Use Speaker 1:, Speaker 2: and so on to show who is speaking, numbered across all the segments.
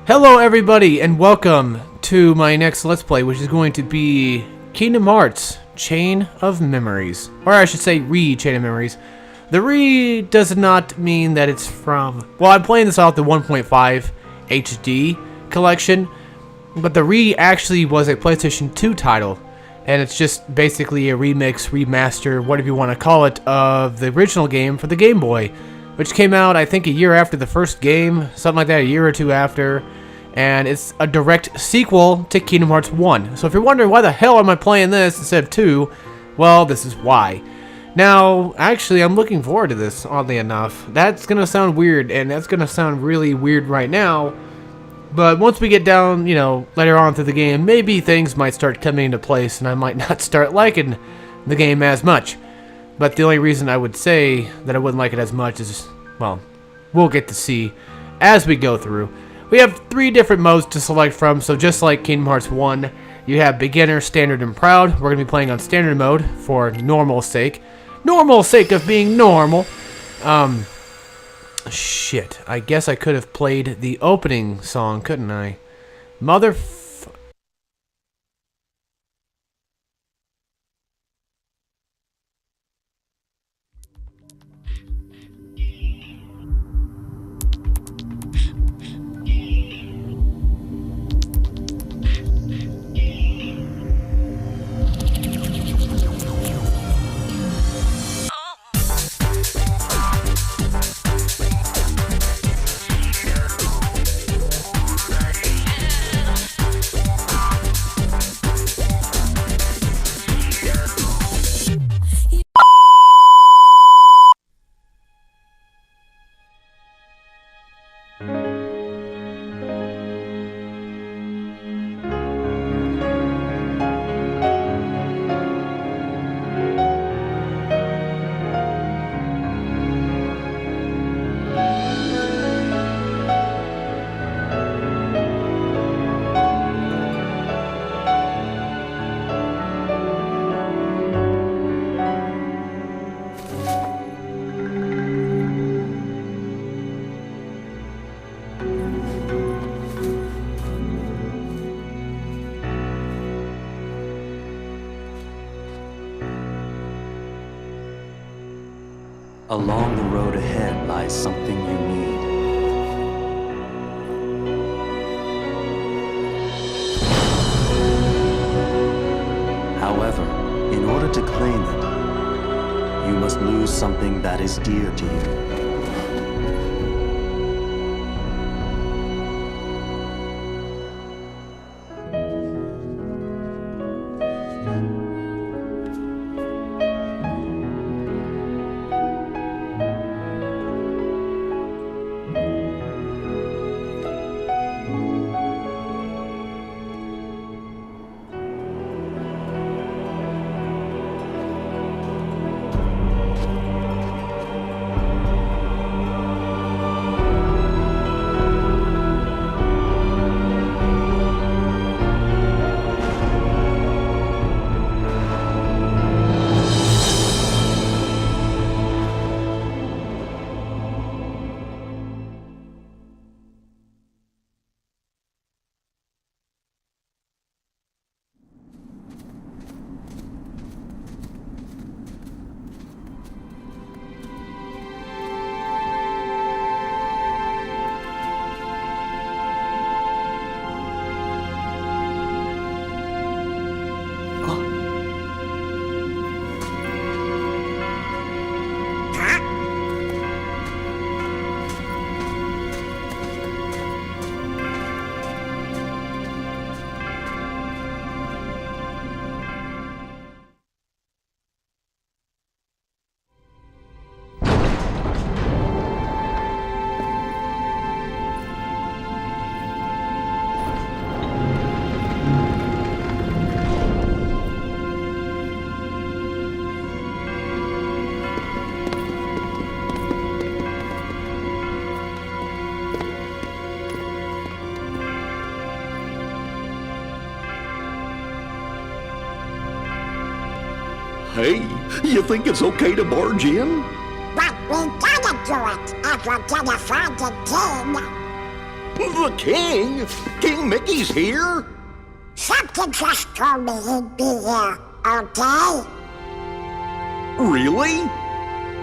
Speaker 1: Hello everybody and welcome to my next Let's Play, which is going to be Kingdom Hearts Chain of Memories. Or I should say Chain of Memories. The does not mean that it's from... Well, I'm playing this off the 1.5 HD collection, but the actually was a PlayStation 2 title. And it's just basically a remix, remaster, whatever you want to call it, of the original game for the Game Boy, which came out, I think, a year after the first game, something like that, a year or two after. And it's a direct sequel to Kingdom Hearts 1. So if you're wondering why the hell am I playing this instead of 2, well, this is why. Now, actually, I'm looking forward to this, oddly enough. That's going to sound weird, and that's going to sound really weird right now. But once we get down, later on through the game, maybe things might start coming into place, and I might not start liking the game as much. But the only reason I would say that I wouldn't like it as much is, well, we'll get to see as we go through. We have 3 different modes to select from, so just like Kingdom Hearts 1, you have Beginner, Standard, and Proud. We're going to be playing on Standard mode for normal sake. Normal sake of being normal. Shit. I guess I could have played the opening song, couldn't I?
Speaker 2: Along the road ahead lies something you need. However, in order to claim it, you must lose something that is dear to you.
Speaker 3: Hey, you think it's okay to barge in?
Speaker 4: But we gotta do it if we're gonna find the king.
Speaker 3: The king? King Mickey's here?
Speaker 4: Something just told me he'd be here, okay?
Speaker 3: Really?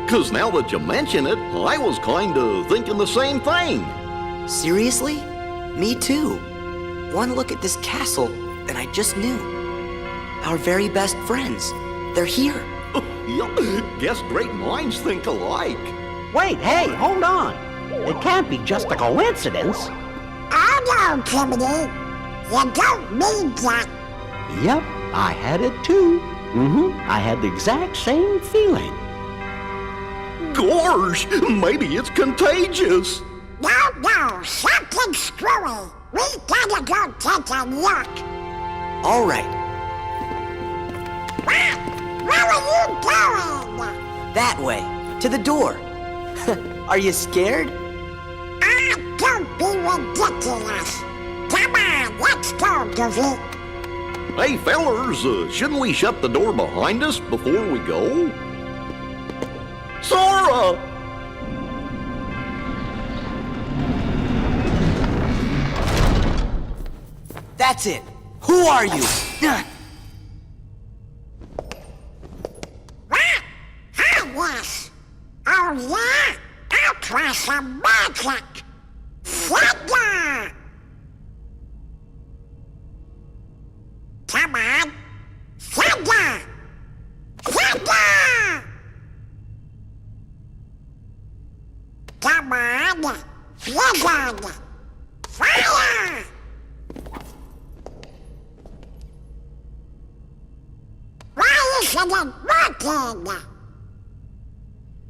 Speaker 3: 'Cause now that you mention it, I was kinda thinking the same thing.
Speaker 5: Seriously? Me too. One look at this castle, and I just knew. Our very best friends. They're here.
Speaker 3: Yup, guess great minds think alike.
Speaker 6: Wait, hey, hold on. It can't be just a coincidence.
Speaker 4: Oh no, Timothy. You don't mean that.
Speaker 6: Yep, I had it too. I had the exact same feeling.
Speaker 3: Gorge, maybe it's contagious.
Speaker 4: No, something screwy. We gotta go take a look.
Speaker 5: All right,
Speaker 4: Where are you going?
Speaker 5: that way, to the door. Are you scared?
Speaker 4: Don't be ridiculous. Come on, let's go, Goofy.
Speaker 3: Hey, fellers, shouldn't we shut the door behind us before we go? Sora!
Speaker 5: That's it. Who are you?
Speaker 4: What? Yes. Oh, yeah? I'll try some magic. Thunder! Come on. Thunder! Thunder! Come on. Blizzard! Fire! Why isn't it working?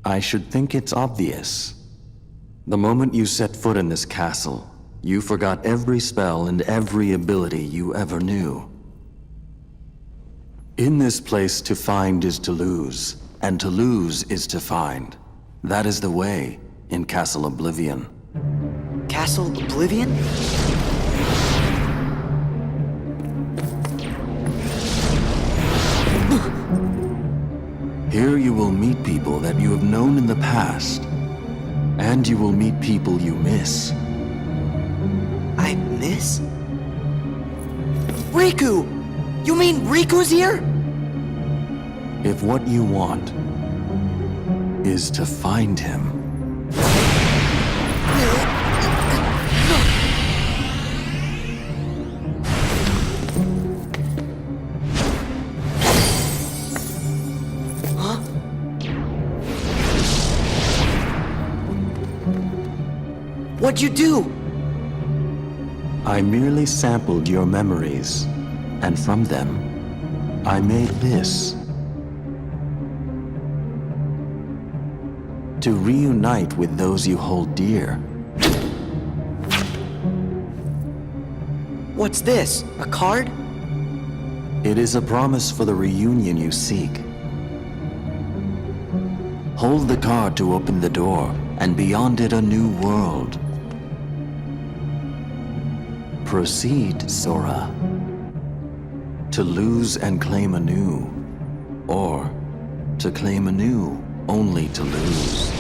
Speaker 2: I should think it's obvious. The moment you set foot in this castle, you forgot every spell and every ability you ever knew. In this place, to find is to lose, and to lose is to find. That is the way in Castle Oblivion.
Speaker 5: Castle Oblivion?
Speaker 2: Here you will meet people that you have known in the past, and you will meet people you miss.
Speaker 5: I miss? Riku! You mean Riku's here?
Speaker 2: If what you want is to find him,
Speaker 5: What'd you do?
Speaker 2: I merely sampled your memories, and from them, I made this. To reunite with those you hold dear.
Speaker 5: What's this? A card?
Speaker 2: It is a promise for the reunion you seek. Hold the card to open the door, and beyond it a new world. Proceed, Sora. To lose and claim anew, or to claim anew only to lose.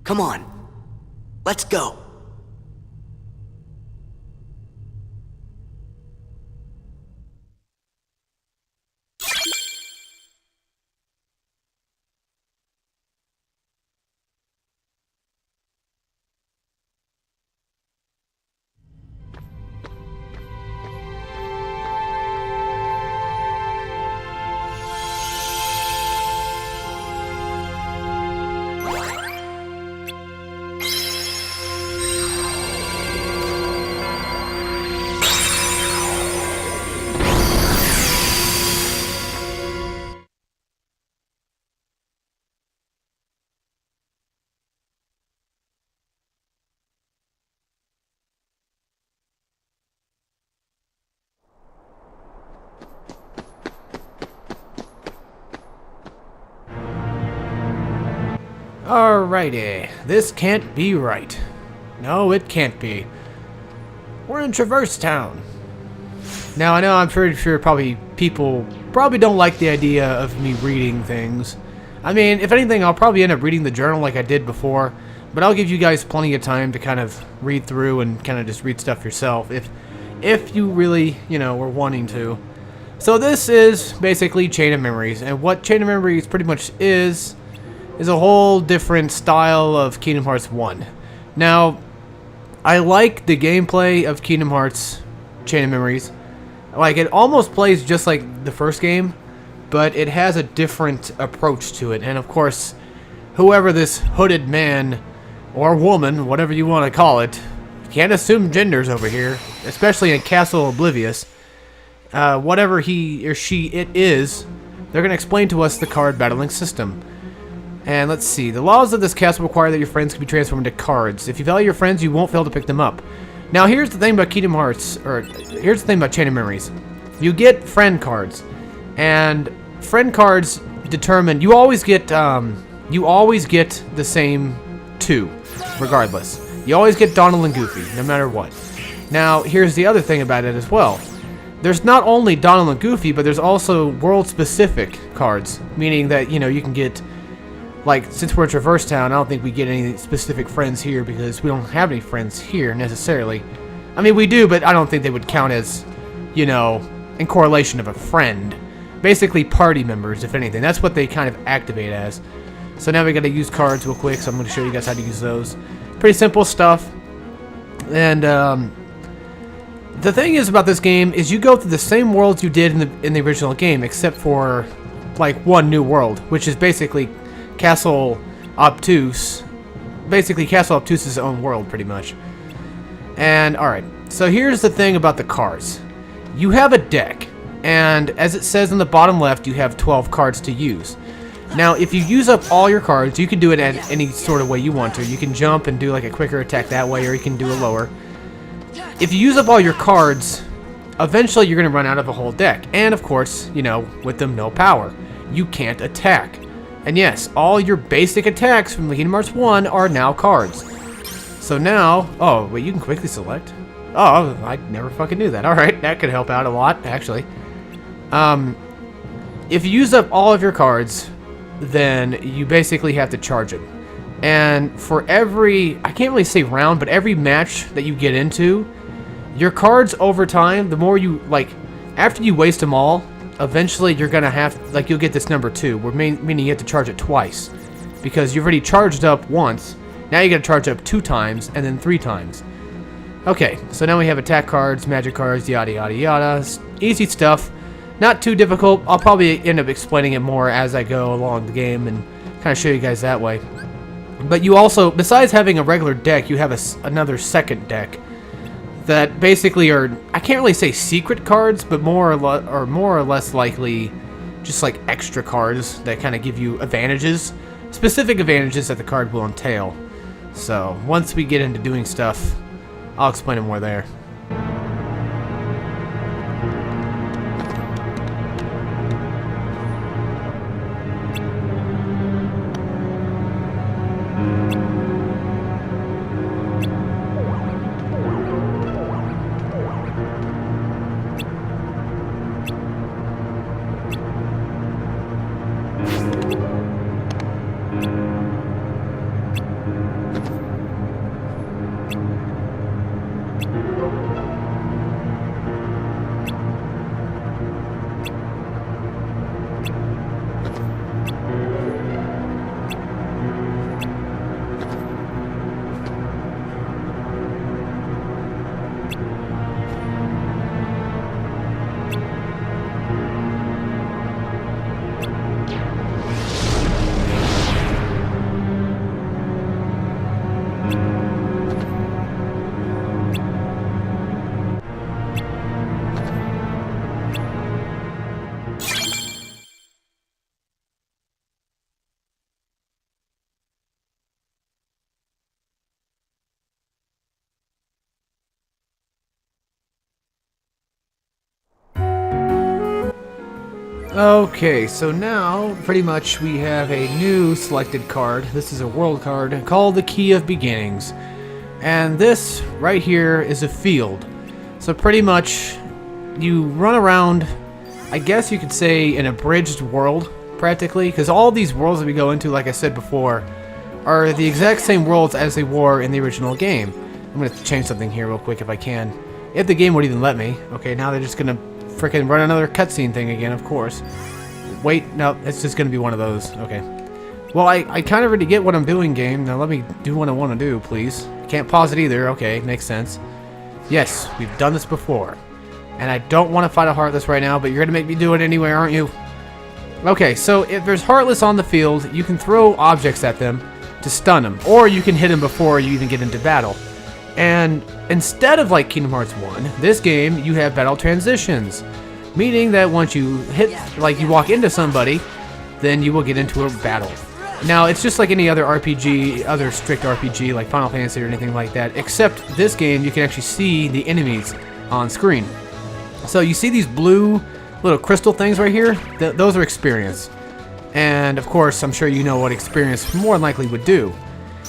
Speaker 5: Come on. Let's go.
Speaker 1: Alrighty, this can't be right. No, it can't be. We're in Traverse Town. Now, I know I'm pretty sure probably people probably don't like the idea of me reading things. I mean, if anything, I'll probably end up reading the journal like I did before, but I'll give you guys plenty of time to kind of read through and kind of just read stuff yourself if you really, you know, were wanting to. So this is basically Chain of Memories, and what Chain of Memories pretty much is a whole different style of Kingdom Hearts 1. Now, I like the gameplay of Kingdom Hearts Chain of Memories. Like, it almost plays just like the first game, but it has a different approach to it. And of course, whoever this hooded man or woman, whatever you want to call it, can't assume genders over here, especially in Castle Oblivious. Whatever he or she it is, they're going to explain to us the card battling system. And let's see, the laws of this castle require that your friends can be transformed into cards. If you value your friends, you won't fail to pick them up. Now here's the thing about Kingdom Hearts, or here's the thing about Chain of Memories. You get friend cards, and friend cards determine, you always get the same two, regardless. You always get Donald and Goofy, no matter what. Now, here's the other thing about it as well. There's not only Donald and Goofy, but there's also world-specific cards, meaning that, you know, you can get, like, since we're in Traverse Town, I don't think we get any specific friends here because we don't have any friends here, necessarily. I mean, we do, but I don't think they would count as, you know, in correlation of a friend. Basically, party members, if anything. That's what they kind of activate as. So now we gotta use cards real quick, so I'm gonna show you guys how to use those. Pretty simple stuff. And, the thing is about this game is you go through the same worlds you did in the original game, except for, like, one new world, which is basically Castle Obtuse. Basically, Castle Obtuse's own world, pretty much. And, alright, so here's the thing about the cards. You have a deck, and as it says in the bottom left, you have 12 cards to use. Now, if you use up all your cards, you can do it at any sort of way you want to. You can jump and do, like, a quicker attack that way, or you can do a lower. If you use up all your cards, eventually you're going to run out of a whole deck. And, of course, you know, with them, no power. You can't attack. And yes, all your basic attacks from Kingdom Hearts 1 are now cards. So now... Oh, wait, you can quickly select? Oh, I never fucking knew that. Alright, that could help out a lot, actually. If you use up all of your cards, then you basically have to charge them. And for every... I can't really say round, but every match that you get into, your cards over time, the more you... Like, after you waste them all, eventually you're gonna have, like, you'll get this number 2, meaning you have to charge it twice, because you've already charged up once. Now you gotta charge up 2 times and then 3 times. Okay, so now we have attack cards, magic cards, yada yada yada. Easy stuff, not too difficult. I'll probably end up explaining it more as I go along the game and kind of show you guys that way. But you also, besides having a regular deck, you have another second deck that basically are, I can't really say secret cards, but more or less likely just like extra cards that kind of give you advantages, specific advantages that the card will entail. So once we get into doing stuff, I'll explain it more there. Okay, so now pretty much we have a new selected card. This is a world card called the Key of Beginnings. And this right here is a field. So pretty much you run around I guess you could say, an abridged world, practically, because all these worlds that we go into, like I said before, are the exact same worlds as they were in the original game. I'm going to change something here real quick if I can. If the game would even let me. Okay, now they're just going to freaking run another cutscene thing again, of course. Wait, no, it's just going to be one of those. Okay. Well, I kind of already get what I'm doing, game. Now let me do what I want to do, please. Can't pause it either. Okay, makes sense. Yes, we've done this before. And I don't want to fight a Heartless right now, but you're going to make me do it anyway, aren't you? Okay, so if there's Heartless on the field, you can throw objects at them to stun them. Or you can hit them before you even get into battle. And instead of like Kingdom Hearts 1, this game, you have battle transitions. Meaning that once you hit, like you walk into somebody, then you will get into a battle. Now, it's just like any other RPG, other strict RPG, like Final Fantasy or anything like that, except this game, you can actually see the enemies on screen. So you see these blue little crystal things right here? Those are experience. And of course, I'm sure you know what experience more than likely would do.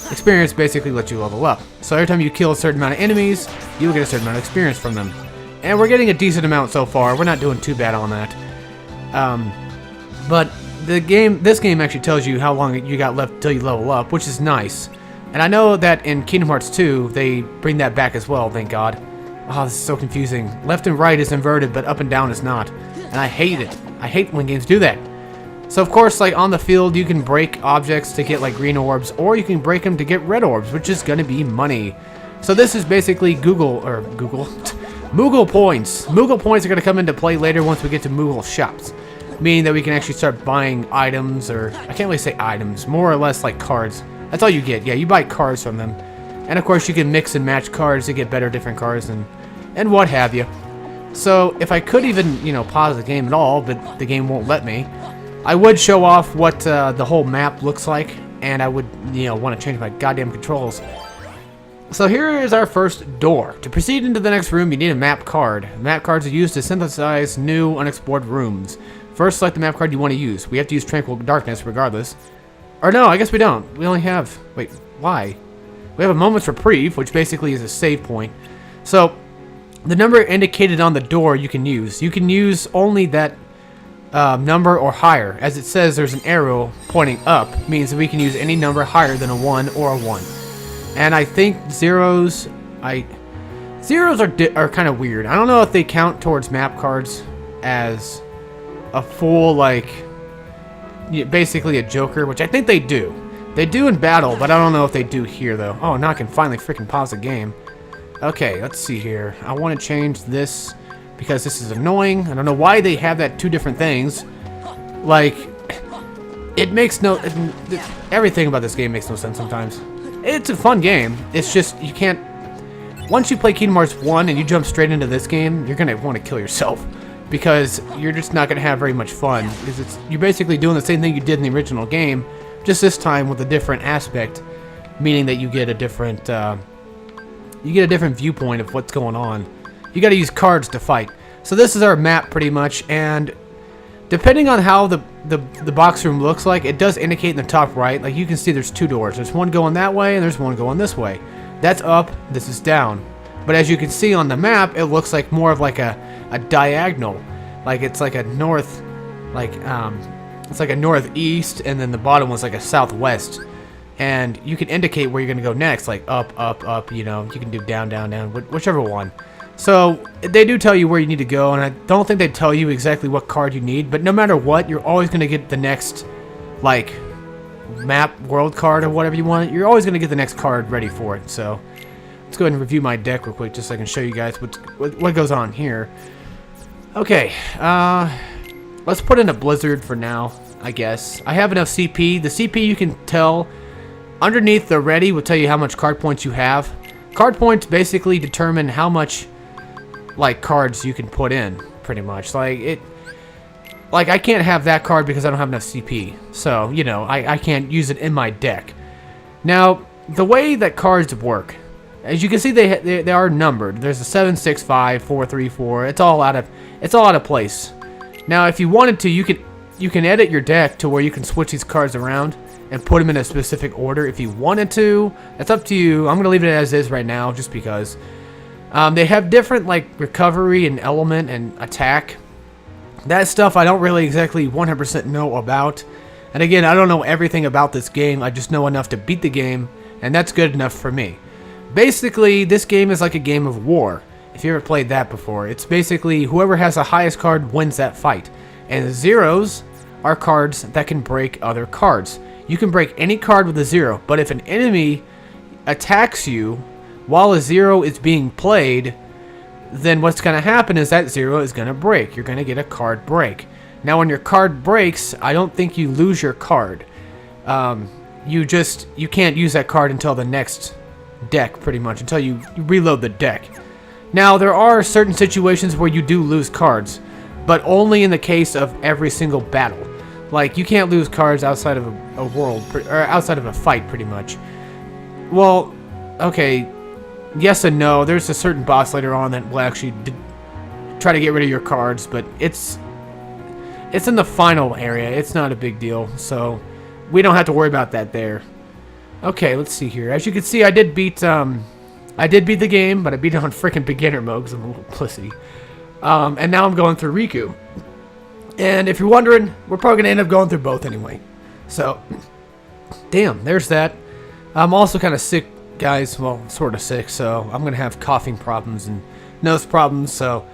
Speaker 1: Experience basically lets you level up. So every time you kill a certain amount of enemies, you will get a certain amount of experience from them. And we're getting a decent amount so far. We're not doing too bad on that. But this game actually tells you how long you got left till you level up, which is nice. And I know that in Kingdom Hearts 2, they bring that back as well, thank God. Oh, this is so confusing. Left and right is inverted, but up and down is not. And I hate it. I hate when games do that. So of course, like on the field, you can break objects to get like green orbs, or you can break them to get red orbs, which is gonna be money. So this is basically Moogle points. Moogle points are gonna come into play later once we get to Moogle shops. Meaning that we can actually start buying items, or I can't really say items, more or less like cards. That's all you get. Yeah, you buy cards from them. And of course you can mix and match cards to get better different cards and what have you. So if I could even, pause the game at all, but the game won't let me, I would show off what the whole map looks like, and I would, want to change my goddamn controls. So here is our first door. To proceed into the next room, you need a map card. Map cards are used to synthesize new unexplored rooms. First, select the map card you want to use. We have to use Tranquil Darkness regardless. Or no, I guess we don't. We only have... Wait, why? We have a Moment's Reprieve, which basically is a save point. So, the number indicated on the door you can use. You can use only that number or higher. As it says, there's an arrow pointing up. Means that we can use any number higher than a 1 or a 1. And I think zeros... Zeros are kind of weird. I don't know if they count towards map cards as a full, basically a joker, which I think they do. They do in battle, but I don't know if they do here, though. Oh, now I can finally freaking pause the game. Okay, let's see here. I want to change this because this is annoying. I don't know why they have that two different things. It makes no... everything about this game makes no sense sometimes. It's a fun game. It's just, you can't... Once you play Kingdom Hearts 1 and you jump straight into this game, you're going to want to kill yourself. Because you're just not going to have very much fun. Because you're basically doing the same thing you did in the original game, just this time with a different aspect, meaning that you get a different viewpoint of what's going on. You got to use cards to fight. So this is our map pretty much, and depending on how the box room looks like, it does indicate in the top right. Like you can see, there's two doors. There's one going that way, and there's one going this way. That's up. This is down. But as you can see on the map, it looks like more of like a diagonal, like it's like a north, it's like a northeast, and then the bottom one's like a southwest, and you can indicate where you're gonna go next, like up, up, up. You can do down, down, down, whichever one. So they do tell you where you need to go, and I don't think they tell you exactly what card you need, but no matter what, you're always gonna get the next, map world card or whatever you want. You're always gonna get the next card ready for it. So let's go ahead and review my deck real quick, just so I can show you guys what goes on here. Okay, let's put in a Blizzard for now, I guess. I have enough CP. The CP, you can tell underneath the ready will tell you how much card points you have. Card points basically determine how much cards you can put in, pretty much. I can't have that card because I don't have enough CP. So, I can't use it in my deck. Now, the way that cards work, as you can see, they are numbered. There's a 7, 6, 5, 4, 3, 4. It's all out of place. Now, if you wanted to, you can edit your deck to where you can switch these cards around and put them in a specific order if you wanted to. That's up to you. I'm gonna leave it as is right now, just because they have different recovery and element and attack. That stuff I don't really exactly 100% know about. And again, I don't know everything about this game. I just know enough to beat the game, and that's good enough for me. Basically, this game is like a game of war. If you ever played that before, it's basically whoever has the highest card wins that fight. And zeros are cards that can break other cards. You can break any card with a 0, but if an enemy attacks you while a 0 is being played, then what's going to happen is that 0 is going to break. You're going to get a card break. Now when your card breaks, I don't think you lose your card. You can't use that card until the next deck, pretty much, until you reload the deck. Now there are certain situations where you do lose cards, but only in the case of every single battle. Like, you can't lose cards outside of a world, or outside of a fight, pretty much. Well, okay, yes and no. There's a certain boss later on that will actually try to get rid of your cards, but it's in the final area. It's not a big deal, so we don't have to worry about that there. Okay, let's see here. As you can see, I did beat the game, but I beat it on freaking beginner mode because I'm a little pussy. And now I'm going through Riku. And if you're wondering, we're probably going to end up going through both anyway. So, damn, there's that. I'm also kind of sick, guys. Well, sort of sick, so I'm going to have coughing problems and nose problems, so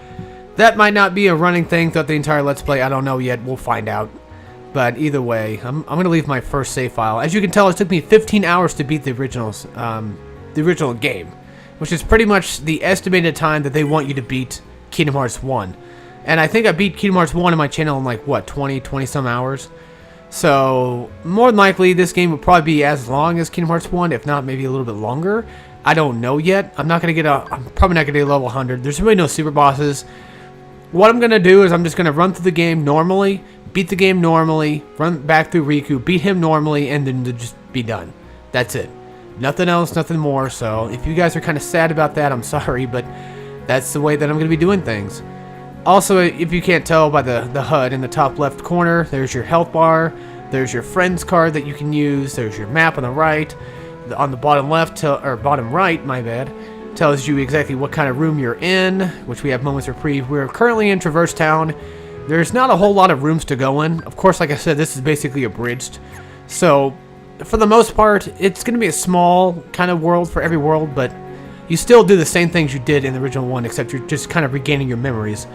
Speaker 1: that might not be a running thing throughout the entire Let's Play. I don't know yet. We'll find out. But either way, I'm going to leave my first save file. As you can tell, it took me 15 hours to beat the original game, which is pretty much the estimated time that they want you to beat Kingdom Hearts 1. And I think I beat Kingdom Hearts 1 in my channel in like, what, 20 some hours? So, more than likely, this game will probably be as long as Kingdom Hearts 1, if not maybe a little bit longer. I don't know yet. I'm probably not going to get level 100. There's really no super bosses. What I'm going to do is I'm just going to run through the game normally, beat the game normally, run back through Riku, beat him normally, and then just be done. That's it. Nothing else, nothing more. So, if you guys are kind of sad about that, I'm sorry, but that's the way that I'm going to be doing things. Also, if you can't tell by the HUD in the top left corner, there's your health bar, there's your friends card that you can use, there's your map on the right, on the bottom left, or bottom right, my bad, tells you exactly what kind of room you're in, which we have moments reprieve. We're currently in Traverse Town. There's not a whole lot of rooms to go in. Of course, like I said, this is basically abridged. So, for the most part, it's going to be a small kind of world for every world, but you still do the same things you did in the original one, except you're just kind of regaining your memories.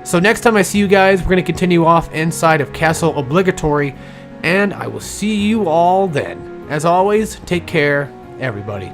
Speaker 1: So next time I see you guys, we're going to continue off inside of Castle Obligatory, and I will see you all then. As always, take care, everybody.